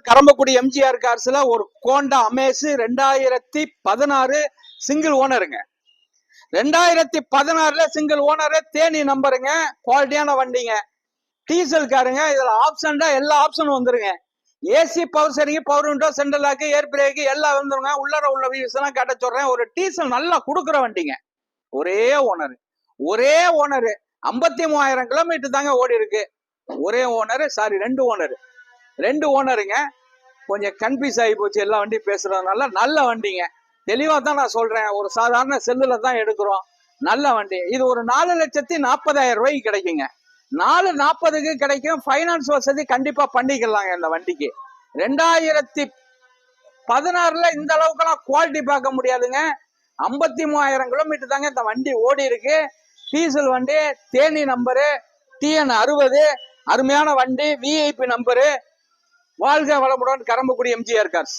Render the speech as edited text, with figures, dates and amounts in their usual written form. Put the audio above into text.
கரம்பக்குடி எம்ஜிஆர் கார்ஸ்ல ஒரு Honda Amaze 2016 single ஓனருங்க. 2016 சிங்கிள் ஓனரு, தேனி நம்பருங்க, குவாலிட்டியான வண்டிங்க, டீசல் காருங்க. இதுல ஆப்ஷன் தான், எல்லா ஆப்ஷனும் வந்துருங்க. AC, power steering, power window, central lock, air brake எல்லாம் வந்துருங்க. உள்ளர உள்ள வியூஸ் எல்லாம் காட்ட சொல்றேன். ஒரு டீசல் நல்லா கொடுக்குற வண்டிங்க. ஒரே ஓனர், ஒரே ஓனர், 53,000 கிலோமீட்டர் தாங்க ஓடி இருக்கு. ஒரே ஓனர், சாரி ரெண்டு ஓனருங்க. கொஞ்சம் கன்ஃபியூஸ் ஆகி போச்சு எல்லா வண்டி பேசுறதுனால. நல்ல வண்டிங்க, தெளிவா தான் நான் சொல்றேன். ஒரு சாதாரண செல்லுல தான் எடுக்கிறோம். நல்ல வண்டி. இது ஒரு 4,40,000 ரூபாய்க்கு கிடைக்குங்க. 4,40,000க்கு கிடைக்கும். பைனான்ஸ் வசதி கண்டிப்பா பண்ணிக்கலாங்க இந்த வண்டிக்கு. 2016 இந்த அளவுக்குலாம் குவாலிட்டி பார்க்க முடியாதுங்க. 53,000 கிலோமீட்டர் தாங்க இந்த வண்டி ஓடி இருக்கு. டீசல் வண்டி, தேனி நம்பரு, TN 60, அருமையான வண்டி, VIP நம்பரு. வாழ்க வளமுடன், கரம்பக்குடி எம்ஜிஆர் கார்ஸ்.